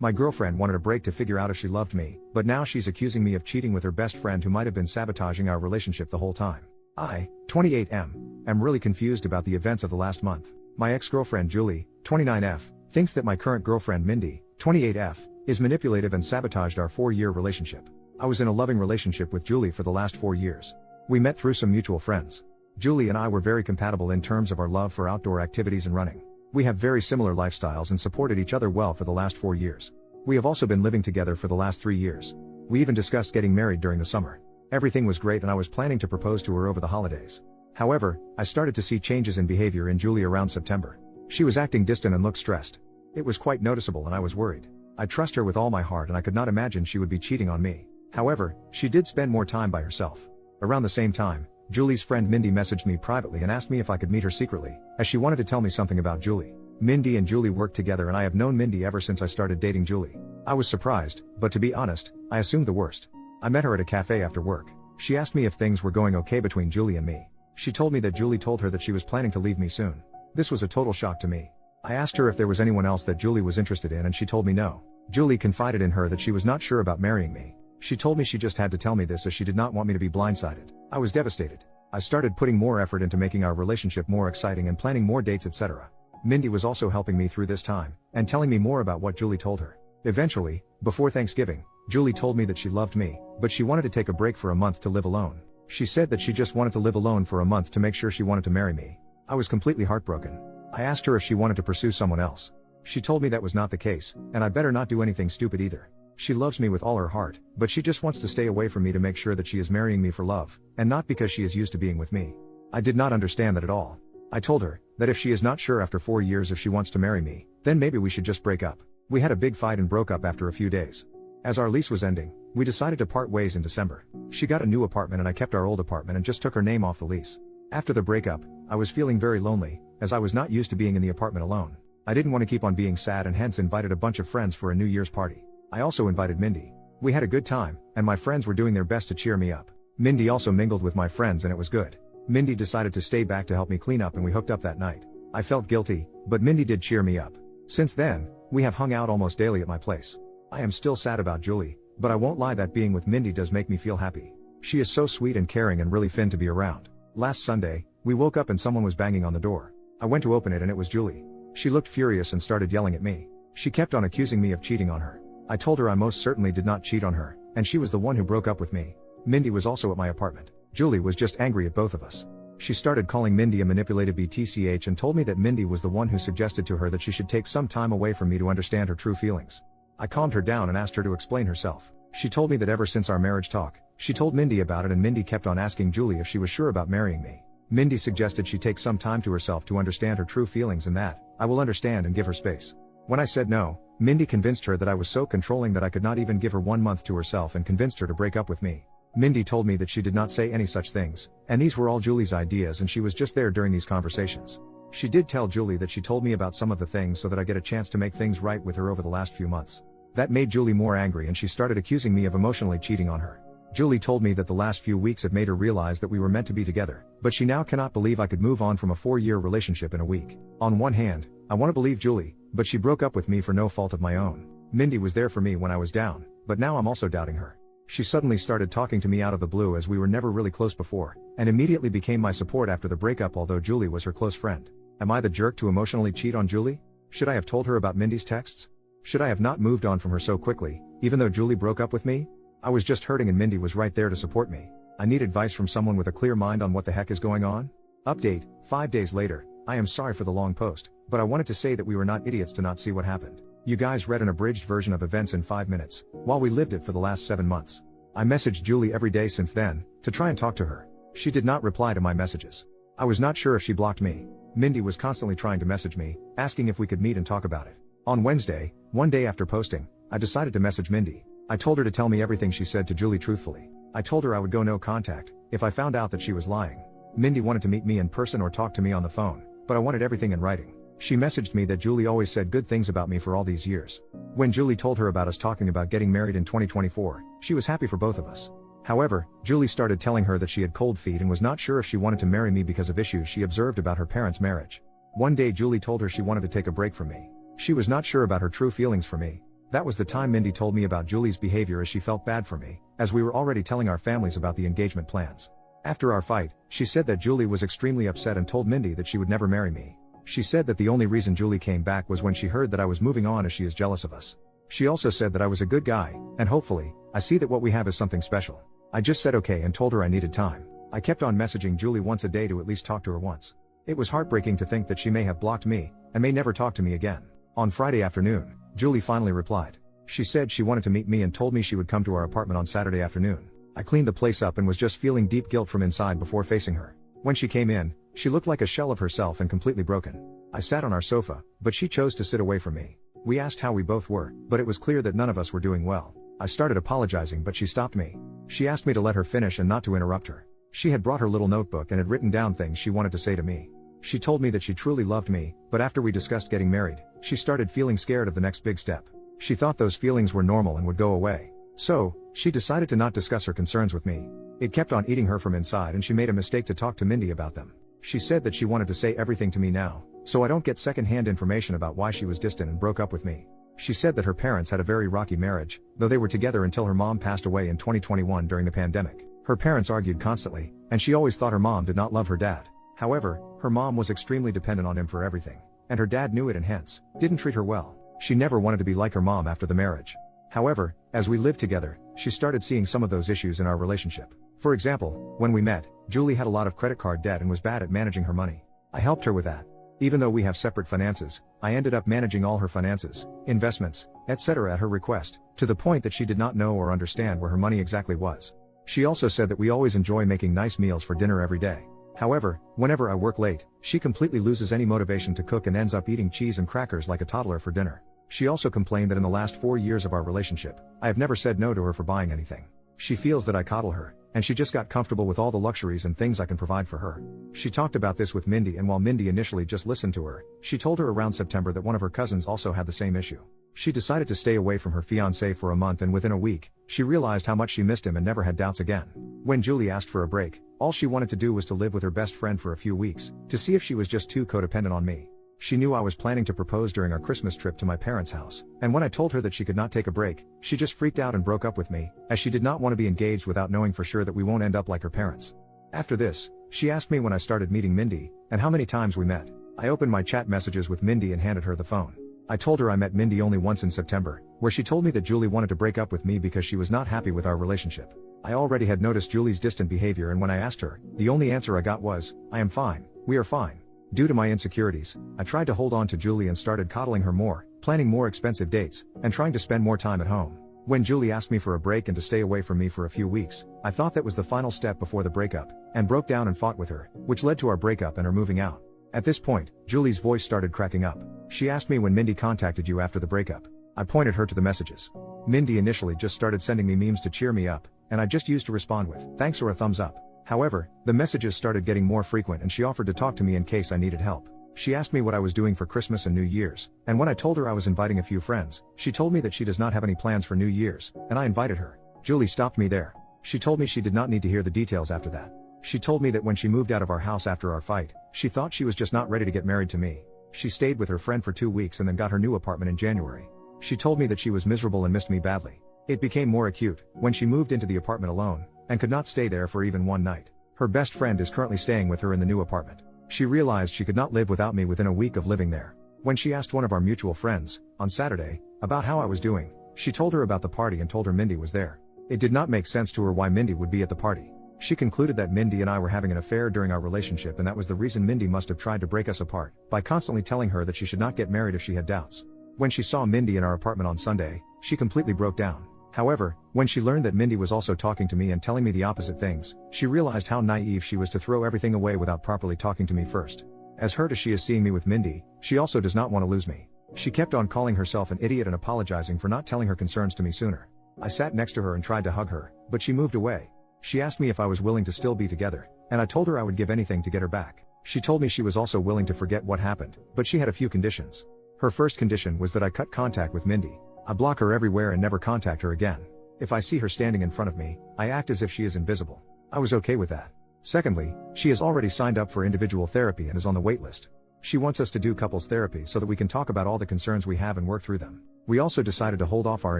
My girlfriend wanted a break to figure out if she loved me, but now she's accusing me of cheating with her best friend who might have been sabotaging our relationship the whole time. I, 28M, am really confused about the events of the last month. My ex-girlfriend Julie, 29F, thinks that my current girlfriend Mindy, 28F, is manipulative and sabotaged our 4-year relationship. I was in a loving relationship with Julie for the last 4 years. We met through some mutual friends. Julie and I were very compatible in terms of our love for outdoor activities and running. We have very similar lifestyles and supported each other well for the last 4 years. We have also been living together for the last 3 years. We even discussed getting married during the summer. Everything was great and I was planning to propose to her over the holidays. However, I started to see changes in behavior in Julie around September. She was acting distant and looked stressed. It was quite noticeable and I was worried. I trust her with all my heart and I could not imagine she would be cheating on me. However, she did spend more time by herself. Around the same time, Julie's friend Mindy messaged me privately and asked me if I could meet her secretly, as she wanted to tell me something about Julie. Mindy and Julie work together and I have known Mindy ever since I started dating Julie. I was surprised, but to be honest, I assumed the worst. I met her at a cafe after work. She asked me if things were going okay between Julie and me. She told me that Julie told her that she was planning to leave me soon. This was a total shock to me. I asked her if there was anyone else that Julie was interested in and she told me no. Julie confided in her that she was not sure about marrying me. She told me she just had to tell me this as she did not want me to be blindsided. I was devastated. I started putting more effort into making our relationship more exciting and planning more dates, etc. Mindy was also helping me through this time, and telling me more about what Julie told her. Eventually, before Thanksgiving, Julie told me that she loved me, but she wanted to take a break for a month to live alone. She said that she just wanted to live alone for a month to make sure she wanted to marry me. I was completely heartbroken. I asked her if she wanted to pursue someone else. She told me that was not the case, and I better not do anything stupid either. She loves me with all her heart, but she just wants to stay away from me to make sure that she is marrying me for love, and not because she is used to being with me. I did not understand that at all. I told her that if she is not sure after 4 years if she wants to marry me, then maybe we should just break up. We had a big fight and broke up after a few days. As our lease was ending, we decided to part ways in December. She got a new apartment and I kept our old apartment and just took her name off the lease. After the breakup, I was feeling very lonely, as I was not used to being in the apartment alone. I didn't want to keep on being sad and hence invited a bunch of friends for a New Year's party. I also invited Mindy. We had a good time, and my friends were doing their best to cheer me up. Mindy also mingled with my friends and it was good. Mindy decided to stay back to help me clean up and we hooked up that night. I felt guilty, but Mindy did cheer me up. Since then, we have hung out almost daily at my place. I am still sad about Julie, but I won't lie that being with Mindy does make me feel happy. She is so sweet and caring and really fun to be around. Last Sunday, we woke up and someone was banging on the door. I went to open it and it was Julie. She looked furious and started yelling at me. She kept on accusing me of cheating on her. I told her I most certainly did not cheat on her, and she was the one who broke up with me. Mindy was also at my apartment. Julie was just angry at both of us. She started calling Mindy a manipulative BTCH and told me that Mindy was the one who suggested to her that she should take some time away from me to understand her true feelings. I calmed her down and asked her to explain herself. She told me that ever since our marriage talk, she told Mindy about it and Mindy kept on asking Julie if she was sure about marrying me. Mindy suggested she take some time to herself to understand her true feelings and that I will understand and give her space. When I said no, Mindy convinced her that I was so controlling that I could not even give her 1 month to herself and convinced her to break up with me. Mindy told me that she did not say any such things, and these were all Julie's ideas and she was just there during these conversations. She did tell Julie that she told me about some of the things so that I get a chance to make things right with her over the last few months. That made Julie more angry and she started accusing me of emotionally cheating on her. Julie told me that the last few weeks had made her realize that we were meant to be together, but she now cannot believe I could move on from a 4-year relationship in a week. On one hand, I want to believe Julie, but she broke up with me for no fault of my own. Mindy was there for me when I was down, but now I'm also doubting her. She suddenly started talking to me out of the blue as we were never really close before, and immediately became my support after the breakup although Julie was her close friend. Am I the jerk to emotionally cheat on Julie? Should I have told her about Mindy's texts? Should I have not moved on from her so quickly, even though Julie broke up with me? I was just hurting and Mindy was right there to support me. I need advice from someone with a clear mind on what the heck is going on. Update, 5 days later. I am sorry for the long post, but I wanted to say that we were not idiots to not see what happened. You guys read an abridged version of events in 5 minutes, while we lived it for the last 7 months. I messaged Julie every day since then, to try and talk to her. She did not reply to my messages. I was not sure if she blocked me. Mindy was constantly trying to message me, asking if we could meet and talk about it. On Wednesday, one day after posting, I decided to message Mindy. I told her to tell me everything she said to Julie truthfully. I told her I would go no contact, if I found out that she was lying. Mindy wanted to meet me in person or talk to me on the phone, but I wanted everything in writing. She messaged me that Julie always said good things about me for all these years. When Julie told her about us talking about getting married in 2024, she was happy for both of us. However, Julie started telling her that she had cold feet and was not sure if she wanted to marry me because of issues she observed about her parents' marriage. One day Julie told her she wanted to take a break from me. She was not sure about her true feelings for me. That was the time Mindy told me about Julie's behavior as she felt bad for me, as we were already telling our families about the engagement plans. After our fight, she said that Julie was extremely upset and told Mindy that she would never marry me. She said that the only reason Julie came back was when she heard that I was moving on as she is jealous of us. She also said that I was a good guy, and hopefully, I see that what we have is something special. I just said okay and told her I needed time. I kept on messaging Julie once a day to at least talk to her once. It was heartbreaking to think that she may have blocked me, and may never talk to me again. On Friday afternoon, Julie finally replied. She said she wanted to meet me and told me she would come to our apartment on Saturday afternoon. I cleaned the place up and was just feeling deep guilt from inside before facing her. When she came in, she looked like a shell of herself and completely broken. I sat on our sofa, but she chose to sit away from me. We asked how we both were, but it was clear that none of us were doing well. I started apologizing, but she stopped me. She asked me to let her finish and not to interrupt her. She had brought her little notebook and had written down things she wanted to say to me. She told me that she truly loved me, but after we discussed getting married, she started feeling scared of the next big step. She thought those feelings were normal and would go away. So, she decided to not discuss her concerns with me. It kept on eating her from inside and she made a mistake to talk to Mindy about them. She said that she wanted to say everything to me now, so I don't get second-hand information about why she was distant and broke up with me. She said that her parents had a very rocky marriage, though they were together until her mom passed away in 2021 during the pandemic. Her parents argued constantly, and she always thought her mom did not love her dad. However, her mom was extremely dependent on him for everything, and her dad knew it and hence, didn't treat her well. She never wanted to be like her mom after the marriage. However, as we lived together, she started seeing some of those issues in our relationship. For example, when we met, Julie had a lot of credit card debt and was bad at managing her money. I helped her with that. Even though we have separate finances, I ended up managing all her finances, investments, etc. at her request, to the point that she did not know or understand where her money exactly was. She also said that we always enjoy making nice meals for dinner every day. However, whenever I work late, she completely loses any motivation to cook and ends up eating cheese and crackers like a toddler for dinner. She also complained that in the last 4 years of our relationship, I have never said no to her for buying anything. She feels that I coddle her, and she just got comfortable with all the luxuries and things I can provide for her. She talked about this with Mindy, and while Mindy initially just listened to her, she told her around September that one of her cousins also had the same issue. She decided to stay away from her fiancé for a month, and within a week, she realized how much she missed him and never had doubts again. When Julie asked for a break, all she wanted to do was to live with her best friend for a few weeks, to see if she was just too codependent on me. She knew I was planning to propose during our Christmas trip to my parents' house, and when I told her that she could not take a break, she just freaked out and broke up with me, as she did not want to be engaged without knowing for sure that we won't end up like her parents. After this, she asked me when I started meeting Mindy, and how many times we met. I opened my chat messages with Mindy and handed her the phone. I told her I met Mindy only once in September, where she told me that Julie wanted to break up with me because she was not happy with our relationship. I already had noticed Julie's distant behavior, and when I asked her, the only answer I got was, "I am fine, we are fine." Due to my insecurities, I tried to hold on to Julie and started coddling her more, planning more expensive dates, and trying to spend more time at home. When Julie asked me for a break and to stay away from me for a few weeks, I thought that was the final step before the breakup, and broke down and fought with her, which led to our breakup and her moving out. At this point, Julie's voice started cracking up. She asked me when Mindy contacted you after the breakup. I pointed her to the messages. Mindy initially just started sending me memes to cheer me up, and I just used to respond with thanks or a thumbs up. However, the messages started getting more frequent and she offered to talk to me in case I needed help. She asked me what I was doing for Christmas and New Year's, and when I told her I was inviting a few friends, she told me that she does not have any plans for New Year's, and I invited her. Julie stopped me there. She told me she did not need to hear the details after that. She told me that when she moved out of our house after our fight, she thought she was just not ready to get married to me. She stayed with her friend for 2 weeks and then got her new apartment in January. She told me that she was miserable and missed me badly. It became more acute when she moved into the apartment alone, and could not stay there for even one night. Her best friend is currently staying with her in the new apartment. She realized she could not live without me within a week of living there. When she asked one of our mutual friends, on Saturday, about how I was doing, she told her about the party and told her Mindy was there. It did not make sense to her why Mindy would be at the party. She concluded that Mindy and I were having an affair during our relationship, and that was the reason Mindy must have tried to break us apart, by constantly telling her that she should not get married if she had doubts. When she saw Mindy in our apartment on Sunday, she completely broke down. However, when she learned that Mindy was also talking to me and telling me the opposite things, she realized how naive she was to throw everything away without properly talking to me first. As hurt as she is seeing me with Mindy, she also does not want to lose me. She kept on calling herself an idiot and apologizing for not telling her concerns to me sooner. I sat next to her and tried to hug her, but she moved away. She asked me if I was willing to still be together, and I told her I would give anything to get her back. She told me she was also willing to forget what happened, but she had a few conditions. Her first condition was that I cut contact with Mindy. I block her everywhere and never contact her again. If I see her standing in front of me, I act as if she is invisible. I was okay with that. Secondly, she has already signed up for individual therapy and is on the wait list. She wants us to do couples therapy so that we can talk about all the concerns we have and work through them. We also decided to hold off our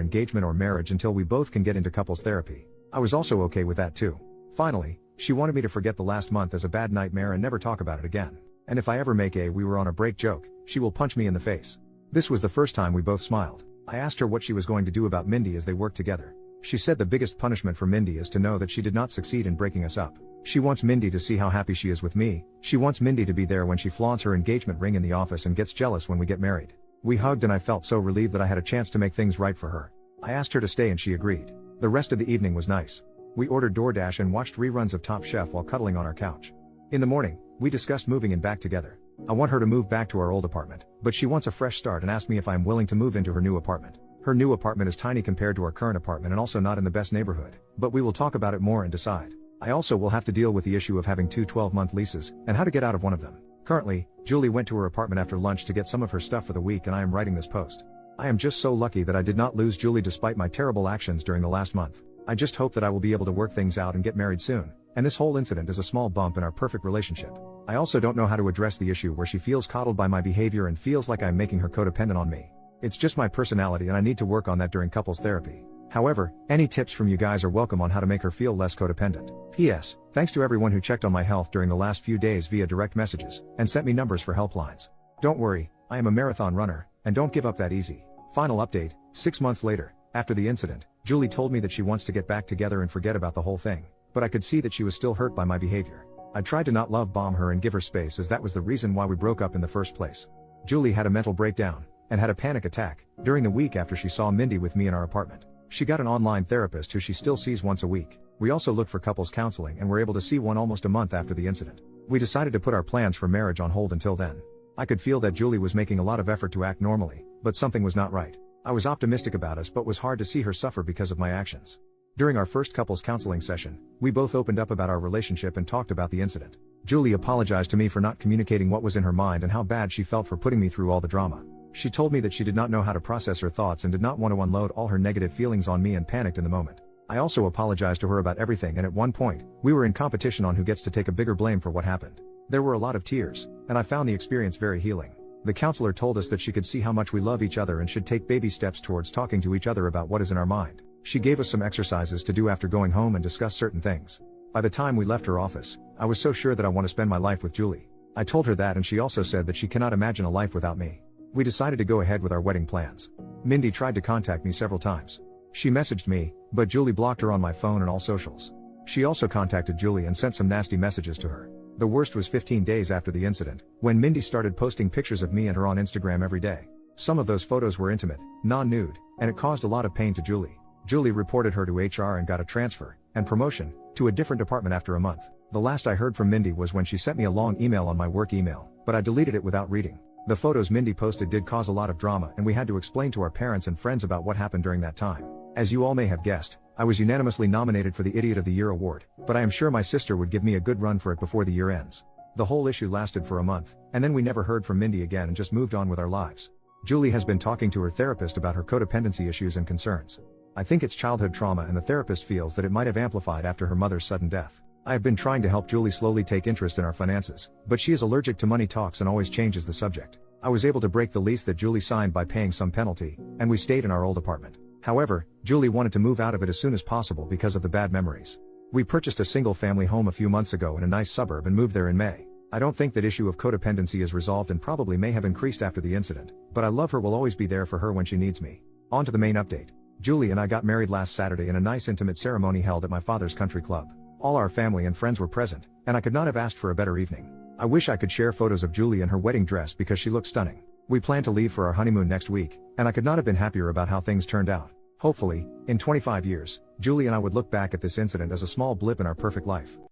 engagement or marriage until we both can get into couples therapy. I was also okay with that too. Finally, she wanted me to forget the last month as a bad nightmare and never talk about it again. And if I ever make a "we were on a break" joke, she will punch me in the face. This was the first time we both smiled. I asked her what she was going to do about Mindy as they worked together. She said the biggest punishment for Mindy is to know that she did not succeed in breaking us up. She wants Mindy to see how happy she is with me. She wants Mindy to be there when she flaunts her engagement ring in the office and gets jealous when we get married. We hugged and I felt so relieved that I had a chance to make things right for her. I asked her to stay and she agreed. The rest of the evening was nice. We ordered DoorDash and watched reruns of Top Chef while cuddling on our couch. In the morning, we discussed moving in back together. I want her to move back to our old apartment, but she wants a fresh start and asked me if I am willing to move into her new apartment. Her new apartment is tiny compared to our current apartment and also not in the best neighborhood, but we will talk about it more and decide. I also will have to deal with the issue of having two 12-month leases, and how to get out of one of them. Currently, Julie went to her apartment after lunch to get some of her stuff for the week and I am writing this post. I am just so lucky that I did not lose Julie despite my terrible actions during the last month. I just hope that I will be able to work things out and get married soon, and this whole incident is a small bump in our perfect relationship. I also don't know how to address the issue where she feels coddled by my behavior and feels like I'm making her codependent on me. It's just my personality and I need to work on that during couples therapy. However, any tips from you guys are welcome on how to make her feel less codependent. P.S. Thanks to everyone who checked on my health during the last few days via direct messages, and sent me numbers for helplines. Don't worry, I am a marathon runner, and don't give up that easy. Final update, 6 months later, after the incident, Julie told me that she wants to get back together and forget about the whole thing, but I could see that she was still hurt by my behavior. I tried to not love bomb her and give her space as that was the reason why we broke up in the first place. Julie had a mental breakdown, and had a panic attack, during the week after she saw Mindy with me in our apartment. She got an online therapist who she still sees once a week. We also looked for couples counseling and were able to see one almost a month after the incident. We decided to put our plans for marriage on hold until then. I could feel that Julie was making a lot of effort to act normally, but something was not right. I was optimistic about us but was hard to see her suffer because of my actions. During our first couples counseling session, we both opened up about our relationship and talked about the incident. Julie apologized to me for not communicating what was in her mind and how bad she felt for putting me through all the drama. She told me that she did not know how to process her thoughts and did not want to unload all her negative feelings on me and panicked in the moment. I also apologized to her about everything and at one point, we were in competition on who gets to take a bigger blame for what happened. There were a lot of tears, and I found the experience very healing. The counselor told us that she could see how much we love each other and should take baby steps towards talking to each other about what is in our mind. She gave us some exercises to do after going home and discuss certain things. By the time we left her office, I was so sure that I want to spend my life with Julie. I told her that and she also said that she cannot imagine a life without me. We decided to go ahead with our wedding plans. Mindy tried to contact me several times. She messaged me, but Julie blocked her on my phone and all socials. She also contacted Julie and sent some nasty messages to her. The worst was 15 days after the incident, when Mindy started posting pictures of me and her on Instagram every day. Some of those photos were intimate, non-nude, and it caused a lot of pain to Julie. Julie reported her to HR and got a transfer, and promotion, to a different department after a month. The last I heard from Mindy was when she sent me a long email on my work email, but I deleted it without reading. The photos Mindy posted did cause a lot of drama and we had to explain to our parents and friends about what happened during that time. As you all may have guessed, I was unanimously nominated for the Idiot of the Year award, but I am sure my sister would give me a good run for it before the year ends. The whole issue lasted for a month, and then we never heard from Mindy again and just moved on with our lives. Julie has been talking to her therapist about her codependency issues and concerns. I think it's childhood trauma and the therapist feels that it might have amplified after her mother's sudden death. I have been trying to help Julie slowly take interest in our finances, but she is allergic to money talks and always changes the subject. I was able to break the lease that Julie signed by paying some penalty, and we stayed in our old apartment. However, Julie wanted to move out of it as soon as possible because of the bad memories. We purchased a single-family home a few months ago in a nice suburb and moved there in May. I don't think that issue of codependency is resolved and probably may have increased after the incident, but I love her, will always be there for her when she needs me. On to the main update. Julie and I got married last Saturday in a nice intimate ceremony held at my father's country club. All our family and friends were present, and I could not have asked for a better evening. I wish I could share photos of Julie in her wedding dress because she looks stunning. We plan to leave for our honeymoon next week, and I could not have been happier about how things turned out. Hopefully, in 25 years, Julie and I would look back at this incident as a small blip in our perfect life.